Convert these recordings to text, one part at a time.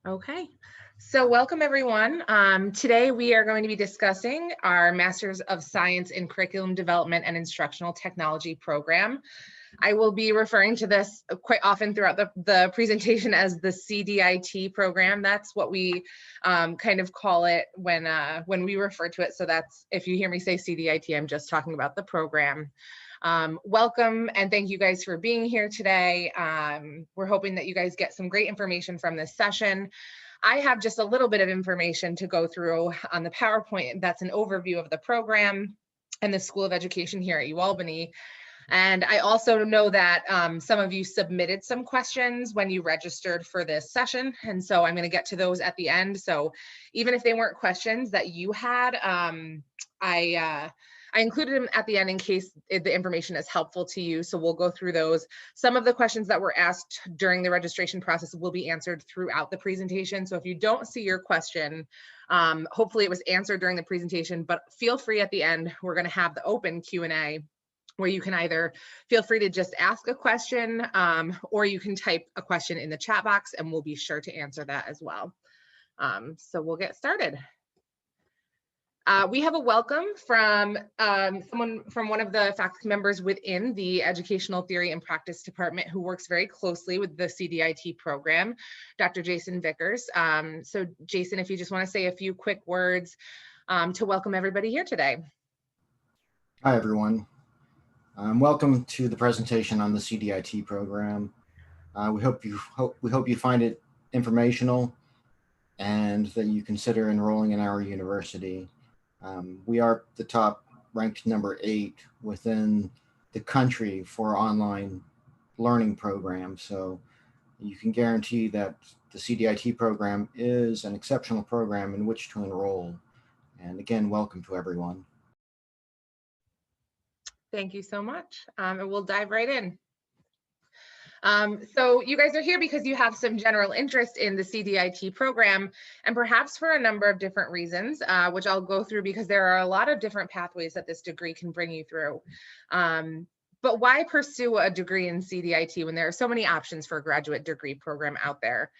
Okay, so welcome everyone. Today we are going to be discussing our Masters of Science in Curriculum Development and Instructional Technology program. I will be referring to this quite often throughout the presentation as the Cdit program. That's what we kind of call it when we refer to it. So that's, if you hear me say Cdit, I'm just talking about the program. Welcome and thank you guys for being here today. We're hoping that you guys get some great information from this session. I have just a little bit of information to go through on the PowerPoint. That's an overview of the program and the School of Education here at UAlbany. And I also know that some of you submitted some questions when you registered for this session. And so I'm going to get to those at the end. So even if they weren't questions that you had, I included them at the end in case the information is helpful to you. So we'll go through those. Some of the questions that were asked during the registration process will be answered throughout the presentation. So if you don't see your question, hopefully it was answered during the presentation, but feel free at the end. We're going to have the open Q&A where you can either feel free to just ask a question or you can type a question in the chat box and we'll be sure to answer that as well. So we'll get started. We have a welcome from one of the faculty members within the Educational Theory and Practice Department who works very closely with the Cdit program, Dr. Jason Vickers. So Jason, if you just want to say a few quick words to welcome everybody here today. Hi, everyone. Welcome to the presentation on the Cdit program. We hope you find it informational and that you consider enrolling in our university. We are the top ranked number 8 within the country for online learning programs. So you can guarantee that the Cdit program is an exceptional program in which to enroll. And again, welcome to everyone. Thank you so much. And we'll dive right in. So you guys are here because you have some general interest in the Cdit program and perhaps for a number of different reasons, which I'll go through because there are a lot of different pathways that this degree can bring you through. But why pursue a degree in Cdit when there are so many options for a graduate degree program out there?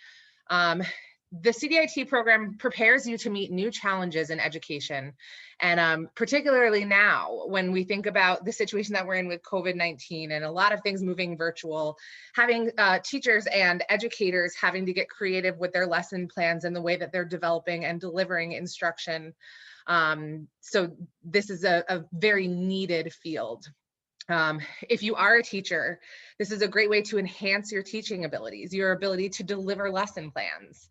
The Cdit program prepares you to meet new challenges in education. And particularly now, when we think about the situation that we're in with COVID-19 and a lot of things moving virtual, having teachers and educators having to get creative with their lesson plans and the way that they're developing and delivering instruction. So this is a very needed field. If you are a teacher, this is a great way to enhance your teaching abilities, your ability to deliver lesson plans.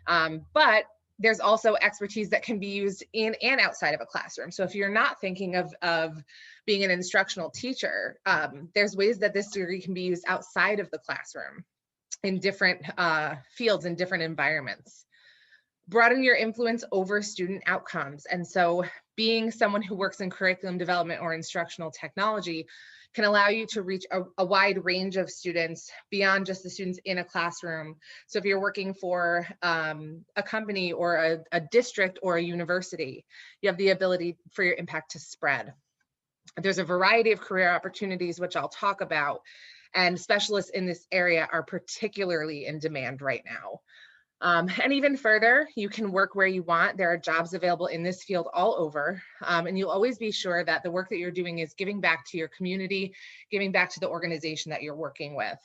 But there's also expertise that can be used in and outside of a classroom. So if you're not thinking of being an instructional teacher, there's ways that this degree can be used outside of the classroom in different fields and different environments. Broaden your influence over student outcomes. And so being someone who works in curriculum development or instructional technology can allow you to reach a wide range of students beyond just the students in a classroom. So if you're working for a company or a district or a university, you have the ability for your impact to spread. There's a variety of career opportunities, which I'll talk about, and specialists in this area are particularly in demand right now. And even further, you can work where you want. There are jobs available in this field all over, and you'll always be sure that the work that you're doing is giving back to your community, giving back to the organization that you're working with.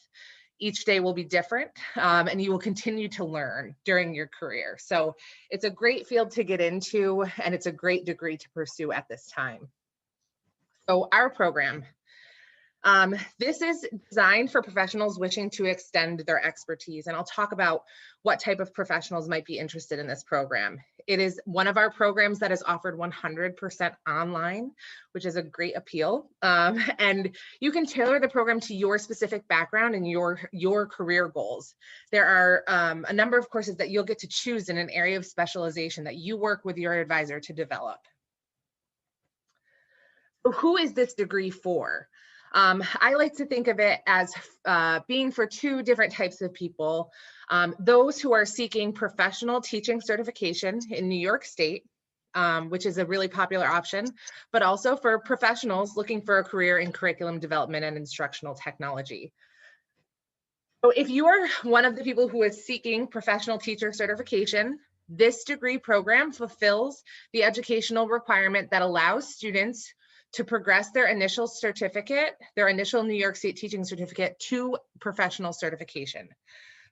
Each day will be different, and you will continue to learn during your career. So it's a great field to get into, and it's a great degree to pursue at this time. So our program. This is designed for professionals wishing to extend their expertise, and I'll talk about what type of professionals might be interested in this program. It is one of our programs that is offered 100% online, which is a great appeal, and you can tailor the program to your specific background and your career goals. There are a number of courses that you'll get to choose in an area of specialization that you work with your advisor to develop. So who is this degree for? I like to think of it as being for two different types of people. Those who are seeking professional teaching certification in New York State, which is a really popular option, but also for professionals looking for a career in curriculum development and instructional technology. So if you are one of the people who is seeking professional teacher certification, this degree program fulfills the educational requirement that allows students to progress their initial certificate, their initial New York State teaching certificate, to professional certification.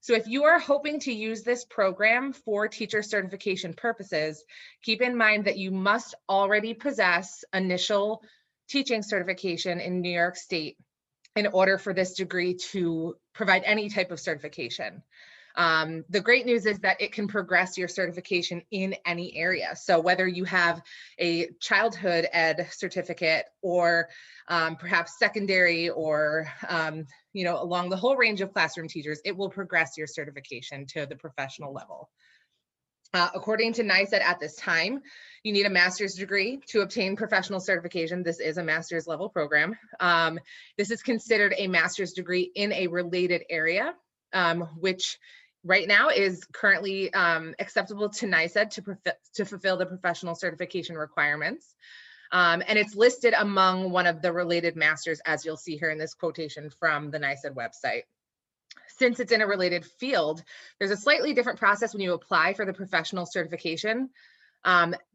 So if you are hoping to use this program for teacher certification purposes, keep in mind that you must already possess initial teaching certification in New York State in order for this degree to provide any type of certification. The great news is that it can progress your certification in any area. So whether you have a childhood ed certificate or perhaps secondary or along the whole range of classroom teachers, it will progress your certification to the professional level. According to NYSED at this time, you need a master's degree to obtain professional certification. This is a master's level program. This is considered a master's degree in a related area, which right now is currently acceptable to NYSED to fulfill the professional certification requirements. And it's listed among one of the related masters, as you'll see here in this quotation from the NYSED website. Since it's in a related field, there's a slightly different process when you apply for the professional certification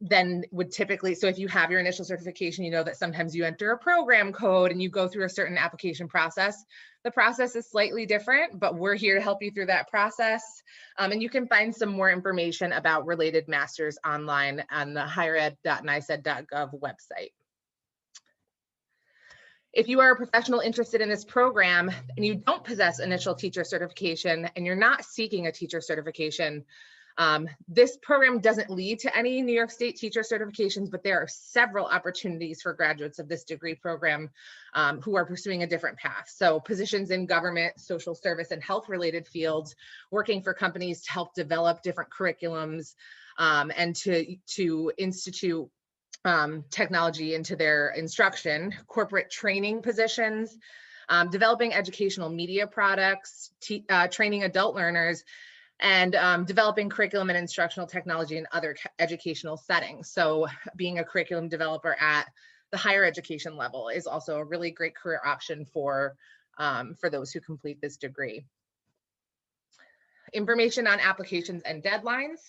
than would typically. So if you have your initial certification, you know that sometimes you enter a program code and you go through a certain application process. The process is slightly different, but we're here to help you through that process. And you can find some more information about related masters online on the highered.nysed.gov website. If you are a professional interested in this program and you don't possess initial teacher certification and you're not seeking a teacher certification, this program doesn't lead to any New York State teacher certifications, but there are several opportunities for graduates of this degree program who are pursuing a different path. So positions in government, social service, and health related fields, working for companies to help develop different curriculums and to institute technology into their instruction, corporate training positions, developing educational media products, training adult learners, and developing curriculum and instructional technology in other educational settings. So being a curriculum developer at the higher education level is also a really great career option for those who complete this degree. Information on applications and deadlines.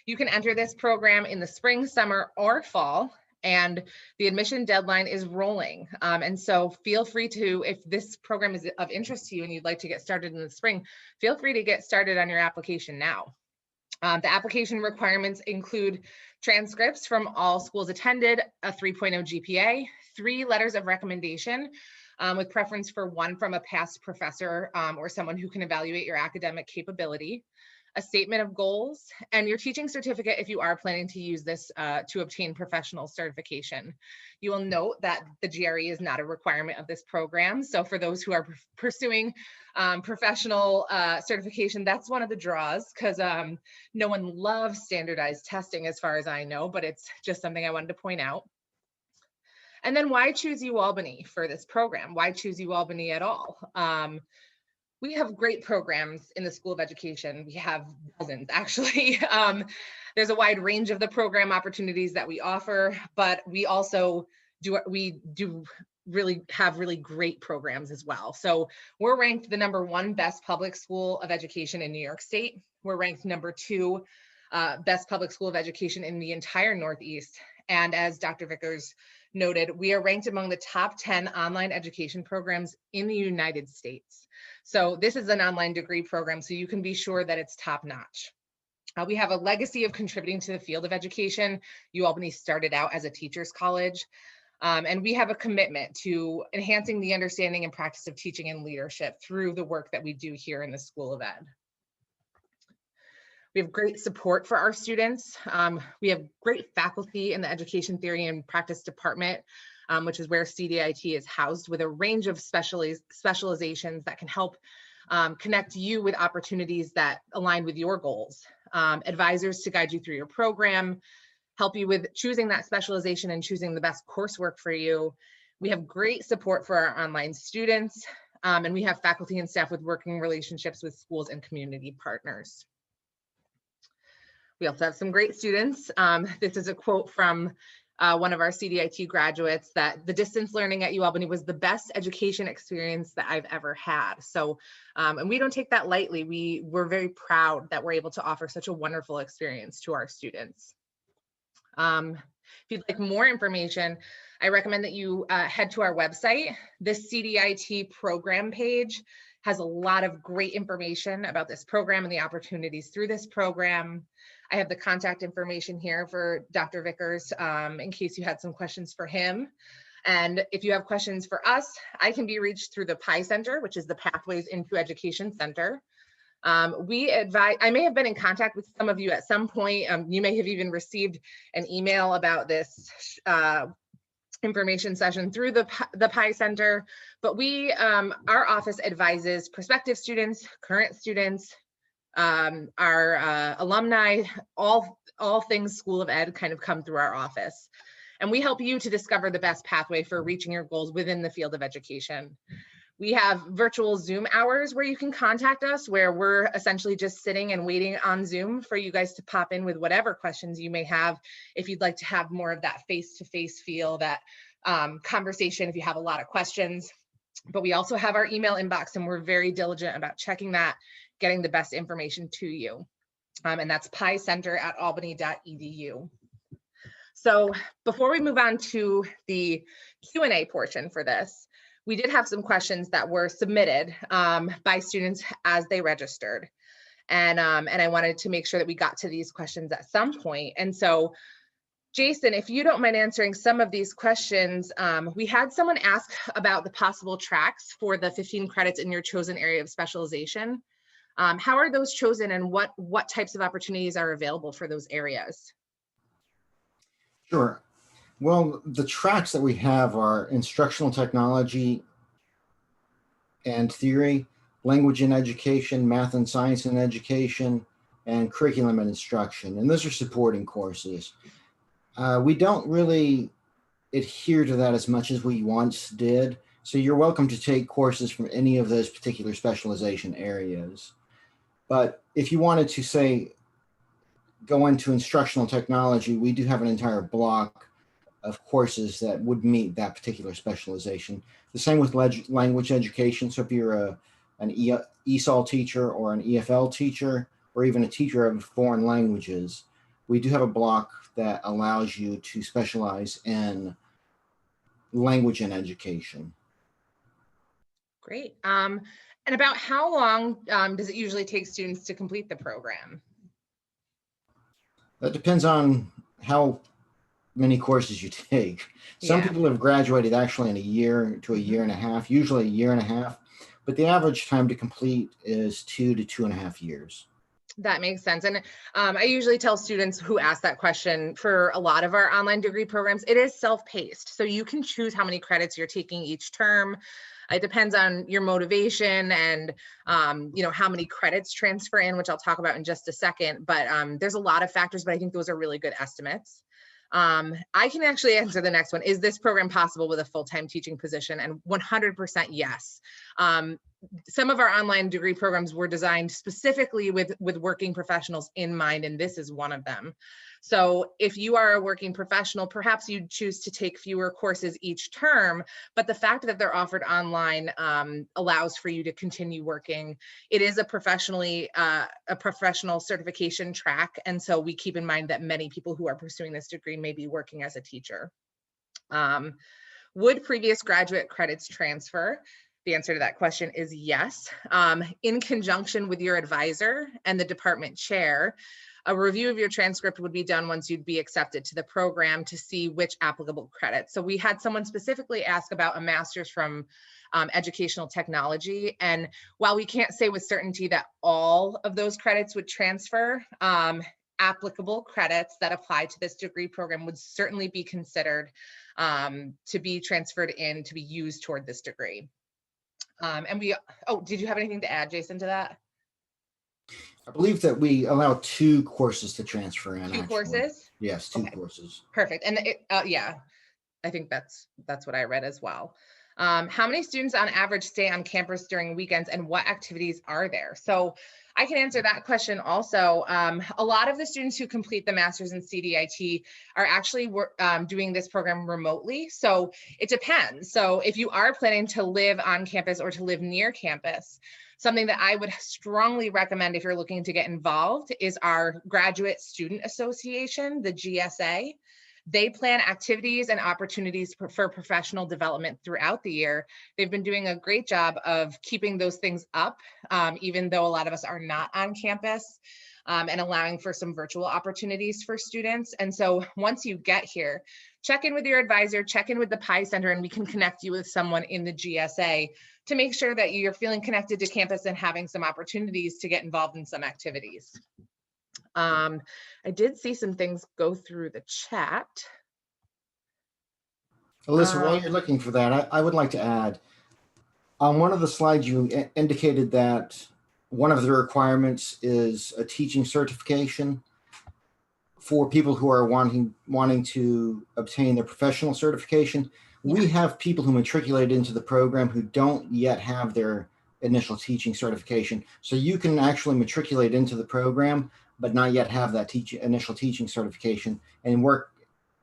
You can enter this program in the spring, summer, or fall, and the admission deadline is rolling. And so feel free to, if this program is of interest to you and you'd like to get started in the spring, feel free to get started on your application now. The application requirements include transcripts from all schools attended, a 3.0 GPA, 3 letters of recommendation, with preference for one from a past professor or someone who can evaluate your academic capability, a statement of goals, and your teaching certificate if you are planning to use this to obtain professional certification. You will note that the GRE is not a requirement of this program. So for those who are pursuing professional certification, that's one of the draws, because no one loves standardized testing as far as I know, but it's just something I wanted to point out. And then why choose UAlbany for this program? Why choose UAlbany at all? We have great programs in the School of Education. We have dozens, actually. There's a wide range of the program opportunities that we offer, but we also do really have really great programs as well. So we're ranked the #1 best public school of education in New York State. We're ranked #2 best public school of education in the entire Northeast. And as Dr. Vickers noted, we are ranked among the top 10 online education programs in the United States. So this is an online degree program, so you can be sure that it's top notch. We have a legacy of contributing to the field of education. UAlbany started out as a teacher's college, and we have a commitment to enhancing the understanding and practice of teaching and leadership through the work that we do here in the School of Ed. We have great support for our students. We have great faculty in the Education Theory and Practice Department, which is where Cdit is housed, with a range of specializations that can help connect you with opportunities that align with your goals. Advisors to guide you through your program, help you with choosing that specialization and choosing the best coursework for you. We have great support for our online students, and we have faculty and staff with working relationships with schools and community partners. We also have some great students. This is a quote from one of our CDIT graduates, that the distance learning at UAlbany was the best education experience that I've ever had. So, and we don't take that lightly. We're very proud that we're able to offer such a wonderful experience to our students. If you'd like more information, I recommend that you head to our website. This CDIT program page has a lot of great information about this program and the opportunities through this program. I have the contact information here for Dr. Vickers in case you had some questions for him. And if you have questions for us, I can be reached through the PI Center, which is the Pathways into Education Center. I may have been in contact with some of you at some point. You may have even received an email about this information session through the PI Center, but our office advises prospective students, current students, our alumni, all things School of Ed kind of come through our office. And we help you to discover the best pathway for reaching your goals within the field of education. We have virtual Zoom hours where you can contact us, where we're essentially just sitting and waiting on Zoom for you guys to pop in with whatever questions you may have. If you'd like to have more of that face-to-face feel, that conversation, if you have a lot of questions. But we also have our email inbox, and we're very diligent about checking that, getting the best information to you. And that's picenter@albany.edu. So before we move on to the Q&A portion for this, we did have some questions that were submitted by students as they registered. And I wanted to make sure that we got to these questions at some point. And so, Jason, if you don't mind answering some of these questions, we had someone ask about the possible tracks for the 15 credits in your chosen area of specialization. How are those chosen, and what types of opportunities are available for those areas? Sure. Well, the tracks that we have are instructional technology and theory, language and education, math and science and education, and curriculum and instruction. And those are supporting courses. We don't really adhere to that as much as we once did. So you're welcome to take courses from any of those particular specialization areas. But if you wanted to, say, go into instructional technology, we do have an entire block of courses that would meet that particular specialization. The same with language education. So if you're an ESOL teacher or an EFL teacher, or even a teacher of foreign languages, we do have a block that allows you to specialize in language and education. Great. And about how long does it usually take students to complete the program? That depends on how many courses you take. Some people have graduated actually in a year to a year and a half, usually a year and a half, but the average time to complete is 2 to 2.5 years. That makes sense. And I usually tell students who ask that question, for a lot of our online degree programs, it is self-paced. So you can choose how many credits you're taking each term. It depends on your motivation and how many credits transfer in, which I'll talk about in just a second. But there's a lot of factors, but I think those are really good estimates. I can actually answer the next one. Is this program possible with a full-time teaching position? And 100% yes. Some of our online degree programs were designed specifically with working professionals in mind, and this is one of them. So if you are a working professional, perhaps you choose to take fewer courses each term, but the fact that they're offered online allows for you to continue working. It is a professional certification track, and so we keep in mind that many people who are pursuing this degree may be working as a teacher. Would previous graduate credits transfer? The answer to that question is yes. In conjunction with your advisor and the department chair, a review of your transcript would be done once you'd be accepted to the program to see which applicable credits. So we had someone specifically ask about a master's from educational technology. And while we can't say with certainty that all of those credits would transfer, applicable credits that apply to this degree program would certainly be considered to be transferred in to be used toward this degree. Did you have anything to add, Jason, to that? I believe that we allow 2 courses to transfer in. 2 courses? Yes, 2 courses. Perfect. And I think that's what I read as well. How many students on average stay on campus during weekends, and what activities are there? So I can answer that question also. A lot of the students who complete the master's in CDIT are actually doing this program remotely. So it depends. So if you are planning to live on campus or to live near campus, something that I would strongly recommend if you're looking to get involved is our Graduate Student Association, the GSA. They plan activities and opportunities for professional development throughout the year. They've been doing a great job of keeping those things up, even though a lot of us are not on campus, and allowing for some virtual opportunities for students. And so once you get here, check in with your advisor, check in with the PI Center, and we can connect you with someone in the GSA to make sure that you're feeling connected to campus and having some opportunities to get involved in some activities. I did see some things go through the chat. Alyssa, while you're looking for that, I would like to add, on one of the slides, you indicated that one of the requirements is a teaching certification for people who are wanting to obtain their professional certification. Yeah. We have people who matriculate into the program who don't yet have their initial teaching certification. So you can actually matriculate into the program, but not yet have that initial teaching certification, and work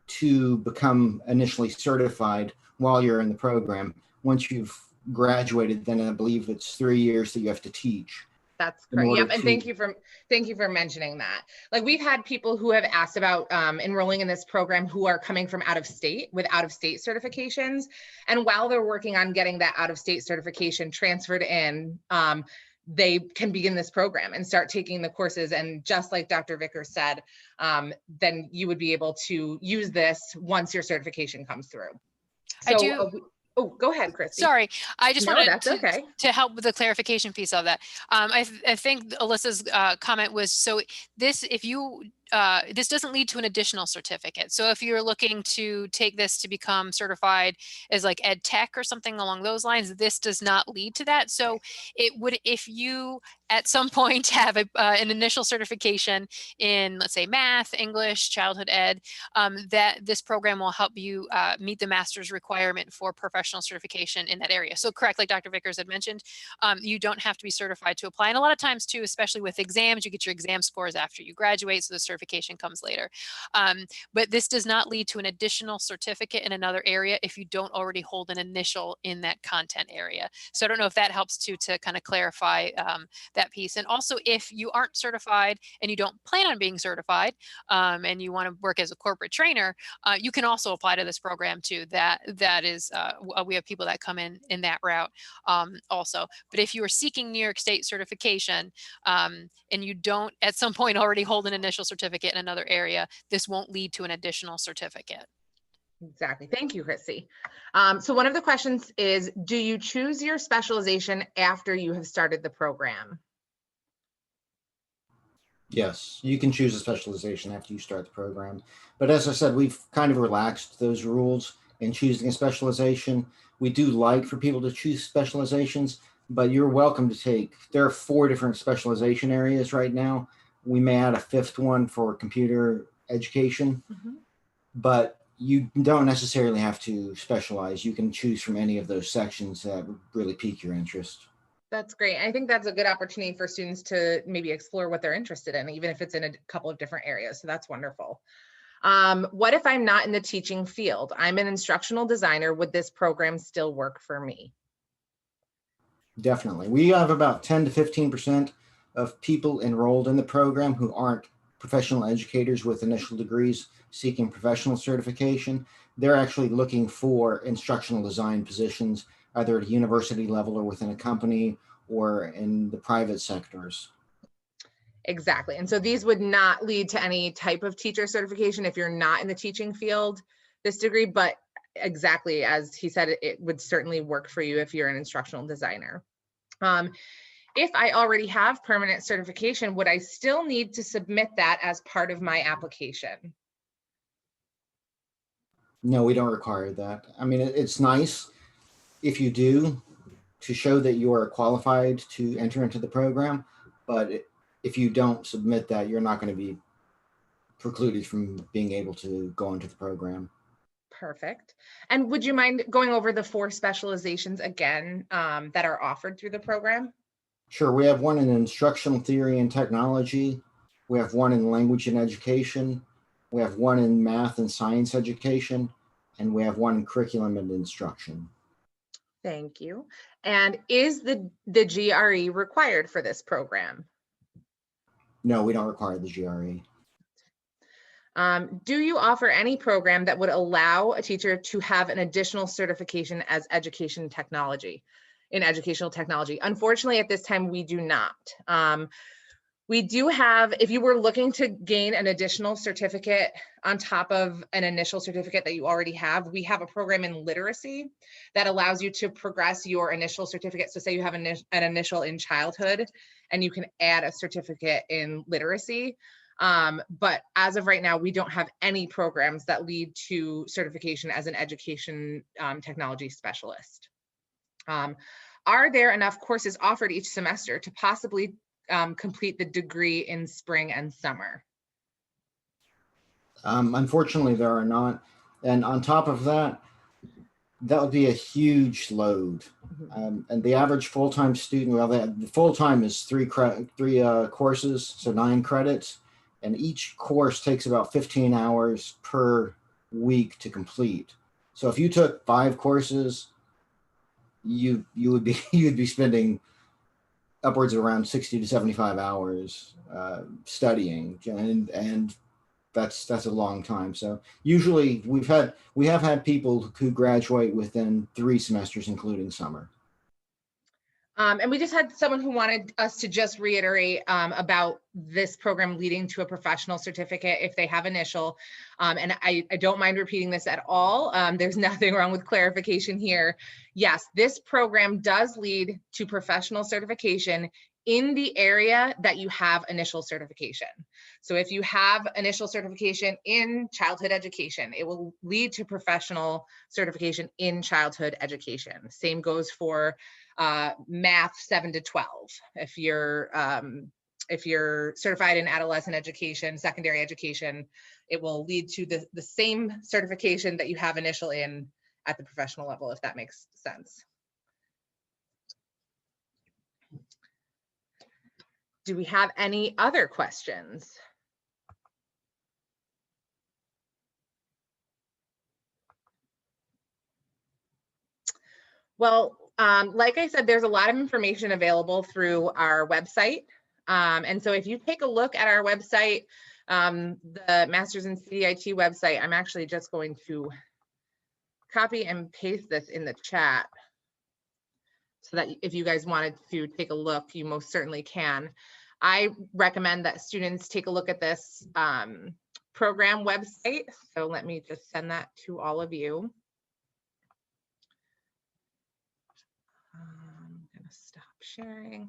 to become initially certified while you're in the program. Once you've graduated, then I believe it's 3 years that you have to teach. That's correct. Yep. And thank you for mentioning that. Like, we've had people who have asked about enrolling in this program who are coming from out of state with out of state certifications. And while they're working on getting that out of state certification transferred in, they can begin this program and start taking the courses. And just like Dr. Vickers said, then you would be able to use this once your certification comes through. So, oh, go ahead, Christy. Sorry, I just wanted to help with the clarification piece of that. I think Alyssa's comment was, so this, if you, this doesn't lead to an additional certificate. So if you're looking to take this to become certified as like ed tech or something along those lines, this does not lead to that. So it would, if you at some point have an initial certification in, let's say, math, English, childhood ed, that this program will help you meet the master's requirement for professional certification in that area. So correct, like Dr. Vickers had mentioned, you don't have to be certified to apply. And a lot of times too, especially with exams, you get your exam scores after you graduate, so the certification comes later. But this does not lead to an additional certificate in another area if you don't already hold an initial in that content area. So I don't know if that helps to kind of clarify that piece. And also, if you aren't certified and you don't plan on being certified, and you want to work as a corporate trainer, you can also apply to this program too. That is, we have people that come in that route also. But if you are seeking New York State certification, and you don't at some point already hold an initial certificate in another area, this won't lead to an additional certificate. Exactly. Thank you, Chrissy. So one of the questions is, do you choose your specialization after you have started the program? Yes, you can choose a specialization after you start the program. But as I said, we've kind of relaxed those rules in choosing a specialization. We do like for people to choose specializations, but you're welcome to take, there are 4 different specialization areas right now. We may add a 5th one for computer education, but you don't necessarily have to specialize. You can choose from any of those sections that would really pique your interest. That's great. I think that's a good opportunity for students to maybe explore what they're interested in, even if it's in a couple of different areas. So that's wonderful. What if I'm not in the teaching field? I'm an instructional designer. Would this program still work for me? Definitely. We have about 10 to 15% of people enrolled in the program who aren't professional educators with initial degrees seeking professional certification. They're actually looking for instructional design positions, either at a university level or within a company or in the private sectors. Exactly. And so these would not lead to any type of teacher certification if you're not in the teaching field, this degree, but exactly as he said, it would certainly work for you if you're an instructional designer. If I already have permanent certification, would I still need to submit that as part of my application? No, we don't require that. I mean, it's nice if you do, to show that you are qualified to enter into the program, but if you don't submit that, you're not going to be precluded from being able to go into the program. Perfect. And would you mind going over the 4 specializations again that are offered through the program? Sure. We have one in instructional theory and technology. We have one in language and education. We have one in math and science education. And we have one in curriculum and instruction. Thank you. And is the GRE required for this program? No, we don't require the GRE. Do you offer any program that would allow a teacher to have an additional certification as educational technology? Unfortunately, at this time, we do not. We do have, if you were looking to gain an additional certificate on top of an initial certificate that you already have, we have a program in literacy that allows you to progress your initial certificate. So say you have an initial in childhood and you can add a certificate in literacy. But as of right now, we don't have any programs that lead to certification as an education technology specialist. Are there enough courses offered each semester to possibly complete the degree in spring and summer? Unfortunately, there are not. And on top of that, that would be a huge load. And the average full-time student, well, the full-time is three courses, so 9 credits. And each course takes about 15 hours per week to complete. So if you took 5 courses, you would be spending upwards of around 60 to 75 hours studying, and that's a long time. So usually we have had people who graduate within 3 semesters, including summer. And we just had someone who wanted us to just reiterate about this program leading to a professional certificate if they have initial. And I don't mind repeating this at all. There's nothing wrong with clarification here. Yes, this program does lead to professional certification in the area that you have initial certification. So if you have initial certification in childhood education, it will lead to professional certification in childhood education. Same goes for math 7 to 12. If you're certified in adolescent education, secondary education, it will lead to the same certification that you have initial in at the professional level, if that makes sense. Do we have any other questions? Well, like I said, there's a lot of information available through our website. And so if you take a look at our website, the Masters in CDIT website, I'm actually just going to copy and paste this in the chat so that if you guys wanted to take a look, you most certainly can. I recommend that students take a look at this program website. So let me just send that to all of you. I'm going to stop sharing.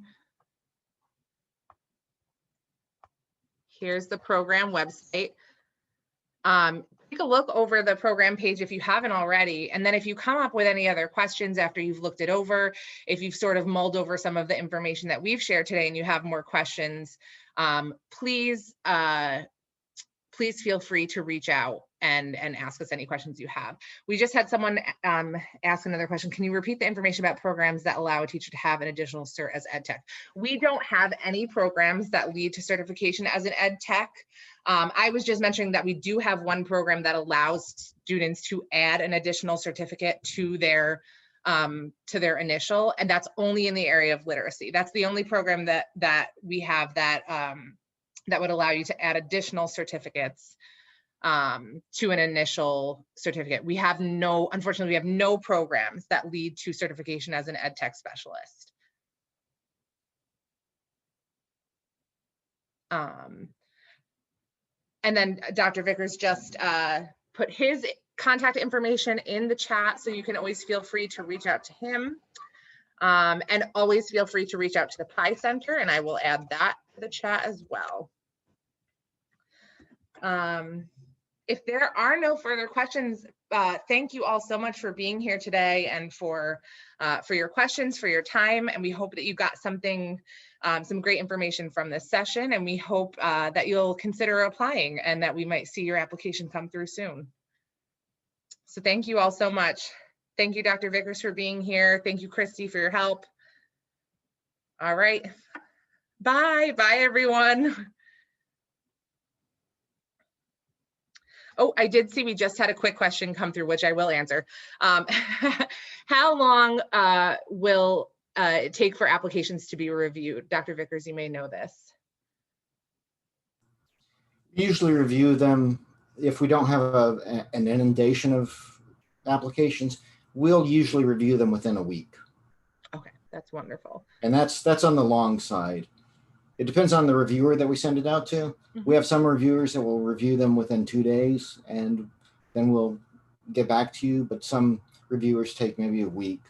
Here's the program website. Take a look over the program page if you haven't already. And then if you come up with any other questions after you've looked it over, if you've sort of mulled over some of the information that we've shared today and you have more questions, please feel free to reach out and ask us any questions you have. We just had someone ask another question. Can you repeat the information about programs that allow a teacher to have an additional cert as ed tech? We don't have any programs that lead to certification as an ed tech. I was just mentioning that we do have one program that allows students to add an additional certificate to their initial, and that's only in the area of literacy. That's the only program that we have that that would allow you to add additional certificates to an initial certificate. Unfortunately, we have no programs that lead to certification as an ed tech specialist. And then Dr. Vickers just put his contact information in the chat, so you can always feel free to reach out to him. And always feel free to reach out to the PI Center, and I will add that to the chat as well. If there are no further questions, thank you all so much for being here today and for your questions, for your time, and we hope that you got something, some great information from this session, and we hope that you'll consider applying and that we might see your application come through soon. So thank you all so much. Thank you, Dr. Vickers, for being here. Thank you, Christy, for your help. All right. Bye. Bye, everyone. Oh, I did see we just had a quick question come through, which I will answer. How long will it take for applications to be reviewed? Dr. Vickers, you may know this. We usually review them if we don't have an inundation of applications. We'll usually review them within a week. Okay, that's wonderful. And that's on the long side. It depends on the reviewer that we send it out to. We have some reviewers that will review them within 2 days and then we'll get back to you, but some reviewers take maybe a week.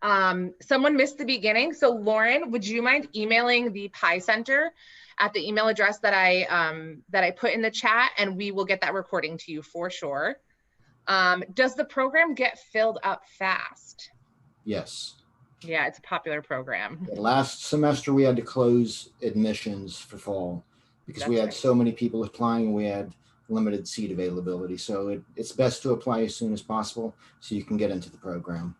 Someone missed the beginning. So Lauren, would you mind emailing the Pi Center at the email address that I put in the chat, and we will get that recording to you for sure. Does the program get filled up fast? Yes. Yeah, it's a popular program. Last semester we had to close admissions for fall because we had so many people applying and we had limited seat availability. So it's best to apply as soon as possible so you can get into the program.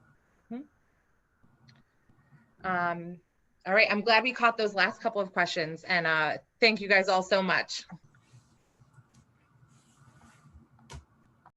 All right, I'm glad we caught those last couple of questions, and thank you guys all so much.